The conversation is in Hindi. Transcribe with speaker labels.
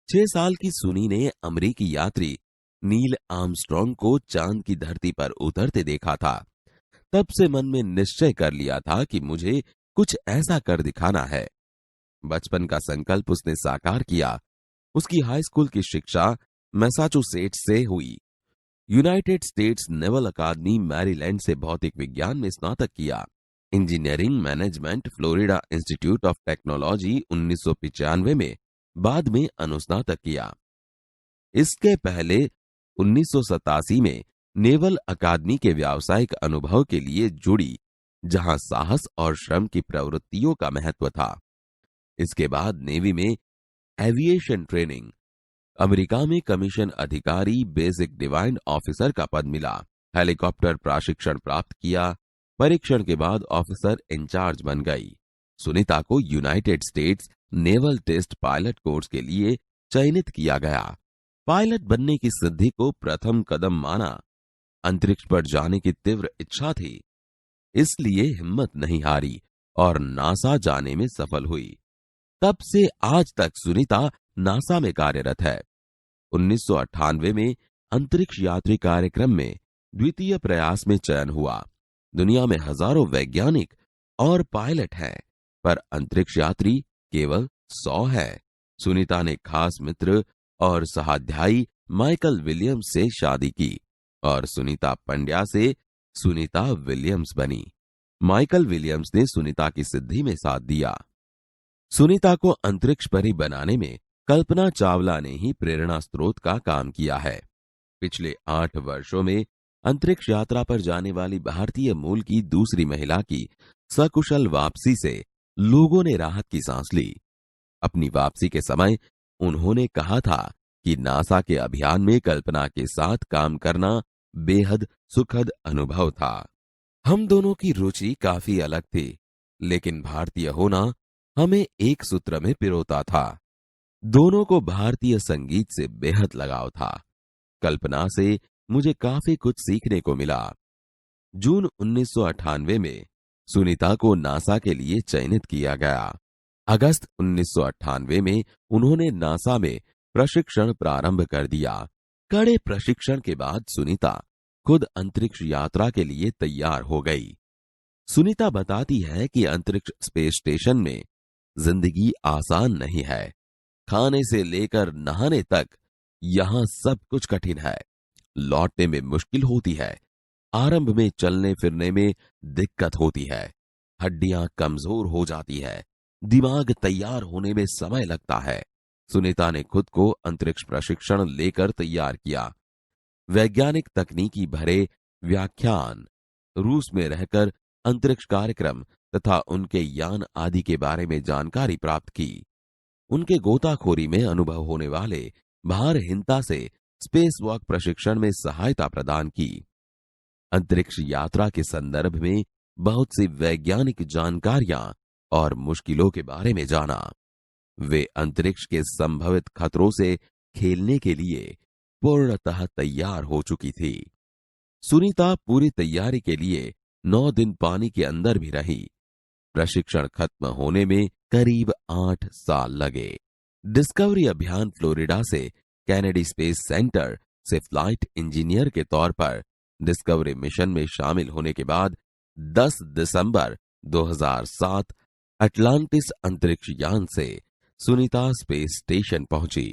Speaker 1: 6 साल की सुनी ने अमेरिकी यात्री नील आर्मस्ट्रॉन्ग को चांद की धरती पर उतरते देखा था। तब से मन में निश्चय कर लिया था कि मुझे कुछ ऐसा कर दिखाना है। बचपन का संकल्प उसने साकार किया। उसकी हाई स्कूल की शिक्षा मैसाचुसेट्स से हुई। यूनाइटेड स्टेट्स नेवल अकादमी मैरीलैंड से भौतिक विज्ञान में स्नातक किया। Engineering management Florida institute of technology 1995 में बाद में अनुस्नातक किया। इसके पहले 1987 में नेवल अकादमी के व्यावसायिक अनुभव के लिए जुड़ी, जहां साहस और श्रम की प्रवृत्तियों का महत्व था। इसके बाद नेवी में एविएशन ट्रेनिंग, अमेरिका में कमीशन अधिकारी बेसिक डिवाइन ऑफिसर का पद मिला। हेलीकॉप्टर प्रशिक्षण प्राप्त किया। परीक्षण के बाद ऑफिसर इंचार्ज बन गई। सुनीता को United States naval test pilot course के लिए चयनित किया गया। पायलट बनने की सिद्धि को प्रथम कदम माना। अंतरिक्ष पर जाने की तीव्र इच्छा थी, इसलिए हिम्मत नहीं हारी और नासा जाने में सफल हुई। तब से आज तक सुनीता नासा में कार्यरत है। 1998 में अंतरिक्ष यात्री कार्यक्रम में द्वितीय प्रयास में चयन हुआ। दुनिया में हजारों वैज्ञानिक और पायलट हैं, पर अंतरिक्ष यात्री केवल 100 हैं। सुनीता ने खास मित्र और सहाध्यायी माइकल विलियम्स से शादी की और सुनीता पंड्या से सुनीता विलियम्स बनी। माइकल विलियम्स ने सुनीता की सिद्धि में साथ दिया। सुनीता को अंतरिक्ष परी बनाने में कल्पना चावला ने ही प्रेरणा स्रोत का काम किया है। पिछले 8 वर्षों में अंतरिक्ष यात्रा पर जाने वाली भारतीय मूल की दूसरी महिला की सकुशल वापसी से लोगों ने राहत की सांस ली। अपनी वापसी के समय उन्होंने कहा था कि नासा के अभियान में कल्पना के साथ काम करना बेहद सुखद अनुभव था। हम दोनों की रुचि काफी अलग थी, लेकिन भारतीय होना हमें एक सूत्र में पिरोता था। दोनों को भारतीय संगीत से बेहद लगाव था। कल्पना से मुझे काफी कुछ सीखने को मिला। जून 1998 में सुनीता को नासा के लिए चयनित किया गया। अगस्त 1998 में उन्होंने नासा में प्रशिक्षण प्रारंभ कर दिया। कड़े प्रशिक्षण के बाद सुनीता खुद अंतरिक्ष यात्रा के लिए तैयार हो गई। सुनीता बताती है कि अंतरिक्ष स्पेस स्टेशन में जिंदगी आसान नहीं है। खाने से लेकर नहाने तक यहां सब कुछ कठिन है। लौटने में मुश्किल होती है। आरंभ में चलने फिरने में दिक्कत होती है। हड्डियां कमजोर हो जाती है। दिमाग तैयार होने में समय लगता है। सुनीता ने खुद को अंतरिक्ष प्रशिक्षण लेकर तैयार किया। वैज्ञानिक तकनीकी भरे व्याख्यान, रूस में रहकर अंतरिक्ष कार्यक्रम तथा उनके यान आदि के बारे में जानकारी प्राप्त की। उनके गोताखोरी में अनुभव होने वाले भारहीनता से स्पेस वॉक प्रशिक्षण में सहायता प्रदान की। अंतरिक्ष यात्रा के संदर्भ में बहुत सी वैज्ञानिक जानकारियां और मुश्किलों के बारे में जाना। वे अंतरिक्ष के संभवित खतरों से खेलने के लिए पूर्णतः तैयार हो चुकी थी। सुनीता पूरी तैयारी के लिए 9 दिन पानी के अंदर भी रही। प्रशिक्षण खत्म होने में करीब 8 साल लगे। डिस्कवरी अभियान फ्लोरिडा से कैनेडी स्पेस सेंटर से फ्लाइट इंजीनियर के तौर पर डिस्कवरी मिशन में शामिल होने के बाद 10 दिसंबर 2007 अटलांटिस अंतरिक्ष यान से सुनीता स्पेस स्टेशन पहुंची।